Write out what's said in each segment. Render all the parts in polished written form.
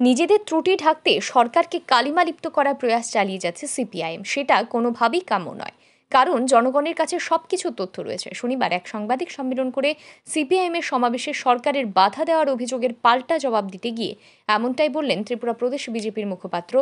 নিজেদের ত্রুটি ঢাকতে সরকারকে কালিমালিপ্ত করার প্রয়াস চালিয়ে যাচ্ছে সিপিআইএম। সেটা কোনোভাবেই কাম্য নয়, কারণ জনগণের কাছে সবকিছু তথ্য রয়েছে। শনিবার এক সাংবাদিক সম্মেলন করে সিপিআইএম এর সমাবেশে সরকারের বাধা দেওয়ার অভিযোগের পাল্টা জবাব দিতে গিয়ে এমনটাই বললেন ত্রিপুরা প্রদেশ বিজেপির মুখপাত্র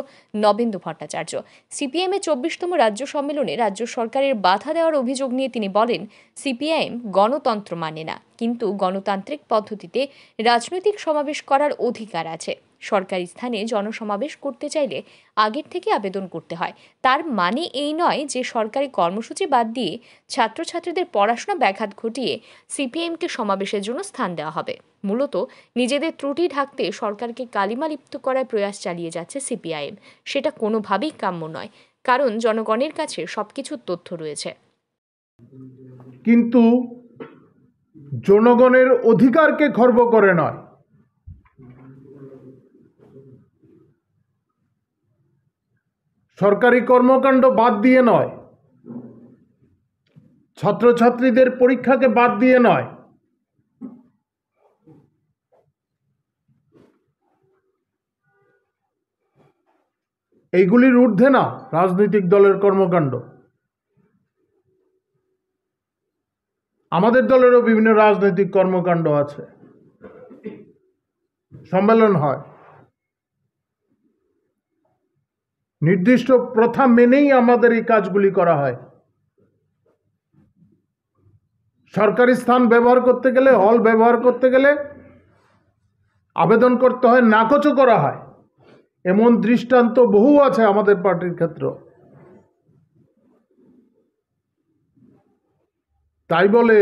নবেন্দু ভট্টাচার্য। সিপিআইএম এর 24তম রাজ্য সম্মেলনে রাজ্য সরকারের বাধা দেওয়ার অভিযোগ নিয়ে তিনি বলেন, সিপিআইএম গণতন্ত্র মানে না, কিন্তু গণতান্ত্রিক পদ্ধতিতে রাজনৈতিক সমাবেশ করার অধিকার আছে। সরকারি স্থানে জনসমাবেশ করতে চাইলে আগের থেকে আবেদন করতে হয়। তার মানে এই নয় যে সরকারি কর্মসূচি বাদ দিয়ে ছাত্রছাত্রীদের পড়াশোনা ব্যাঘাত ঘটিয়ে সিপিএমকে সমাবেশের জন্য স্থান দেওয়া হবে। মূলত নিজেদের ত্রুটি ঢাকতে সরকারকে কালিমালিপ্ত করার প্রয়াস চালিয়ে যাচ্ছে সিপিআইএম। সেটা কোনোভাবেই কাম্য নয়, কারণ জনগণের কাছে সবকিছুর তথ্য রয়েছে। কিন্তু জনগণের অধিকারকে খর্ব করে নয়, সরকারি কর্মকাণ্ড বাদ দিয়ে নয়, ছাত্রছাত্রীদের পরীক্ষাকে বাদ দিয়ে নয়, এইগুলির ঊর্ধ্বে না রাজনৈতিক দলের কর্মকাণ্ড। আমাদের দলেরও বিভিন্ন রাজনৈতিক কর্মকাণ্ড আছে, সম্মেলন হয়, নির্দিষ্ট প্রথা মেনেই আমাদের এই কাজগুলি করা হয়। সরকারি স্থান ব্যবহার করতে গেলে, হল ব্যবহার করতে গেলে আবেদন করতে হয়, নাকচও করা হয়। এমন দৃষ্টান্ত বহু আছে আমাদের পার্টির ক্ষেত্র। তাই বলে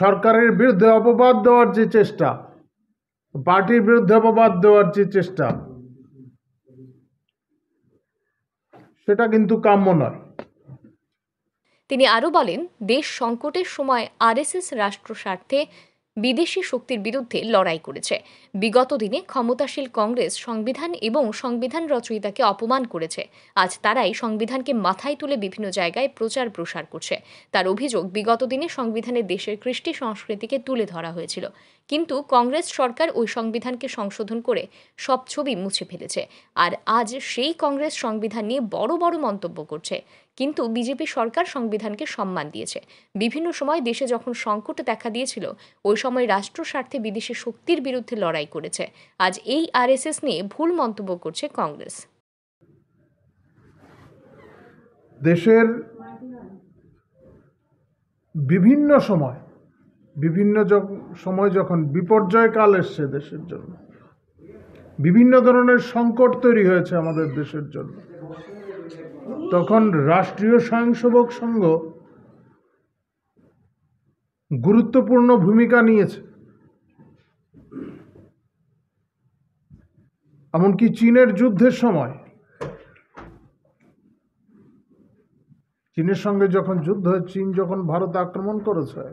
সরকারের বিরুদ্ধে অপবাদ দেওয়ার যে চেষ্টা, পার্টির বিরুদ্ধে অপবাদ দেওয়ার যে চেষ্টা, সেটা কিন্তু কাম্য নয়। তিনি আরও বলেন, দেশ সংকটের সময় আরএসএস রাষ্ট্র স্বার্থে বিদেশি শক্তির বিরুদ্ধে লড়াই করেছে। বিগত দিনে ক্ষমতাশীল কংগ্রেস সংবিধান এবং সংবিধান রচয়িতাকে অপমান করেছে। আজ তারাই সংবিধানকে মাথায় তুলে বিভিন্ন জায়গায় প্রচার প্রসার করছে। তার অভিযোগ, বিগত দিনে সংবিধানে দেশের কৃষ্টি সংস্কৃতিকে তুলে ধরা হয়েছিল, কিন্তু কংগ্রেস সরকার ওই সংবিধানকে সংশোধন করে সব ছবি মুছে ফেলেছে। আর আজ সেই কংগ্রেস সংবিধান নিয়ে বড় বড় মন্তব্য করছে। কিন্তু বিজেপি সরকার সংবিধানকে সম্মান দিয়েছে। বিভিন্ন সময় দেশে যখন সংকট দেখা দিয়েছিল, ওই সময় রাষ্ট্র স্বার্থে বিদেশি শক্তির বিরুদ্ধে লড়াই করেছে। আজ এই আরএসএস নিয়ে ভুল মন্তব্য করছে কংগ্রেস। দেশের বিভিন্ন সময় যখন বিপর্যয় কাল এসছে দেশের জন্য, বিভিন্ন ধরনের সংকট তৈরি হয়েছে আমাদের দেশের জন্য, তখন রাষ্ট্রীয় স্বয়ংসেবক সংঘ গুরুত্বপূর্ণ ভূমিকা নিয়েছে। এমনকি চীনের যুদ্ধের সময়, চীনের সঙ্গে যখন যুদ্ধ হয়, চীন যখন ভারত আক্রমণ করেছে,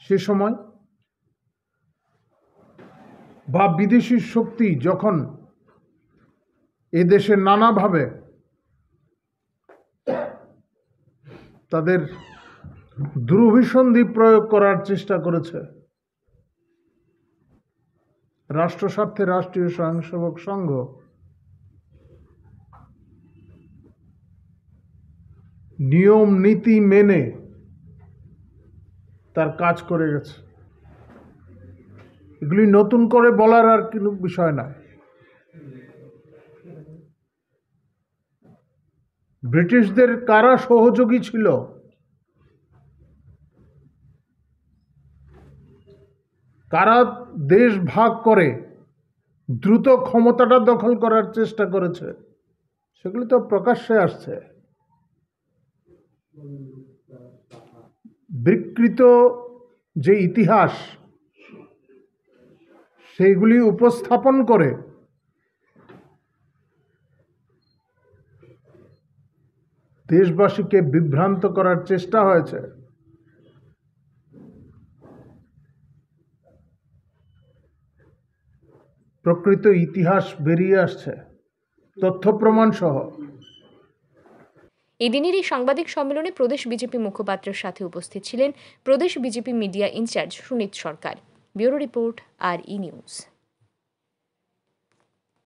সে সময় বা বিদেশি শক্তি যখন এদেশে নানাভাবে তাদের দুরভিসন্ধি প্রয়োগ করার চেষ্টা করেছে, রাষ্ট্র স্বার্থে রাষ্ট্রীয় স্বয়ংসেবক সংঘ নিয়ম নীতি মেনে তার কাজ করে গেছে। এগুলি নতুন করে বলার আর কোনো বিষয় নয়। ব্রিটিশদের কারা সহযোগী ছিল, কারা দেশ ভাগ করে দ্রুত ক্ষমতাটা দখল করার চেষ্টা করেছে, সেগুলি তো প্রকাশ্যে আসছে। বিকৃত যে ইতিহাস, সেইগুলি উপস্থাপন করে দেশবাসীকে বিভ্রান্ত করার চেষ্টা হয়েছে। প্রকৃত ইতিহাস বেরিয়ে আসছে, তথ্য প্রমাণ সহ। এদিনের এই সাংবাদিক সম্মেলনে প্রদেশ বিজেপি মুখপাত্রের সাথে উপস্থিত ছিলেন প্রদেশ BJP media incharge Sunit Sarkar. Bureau report, RE news.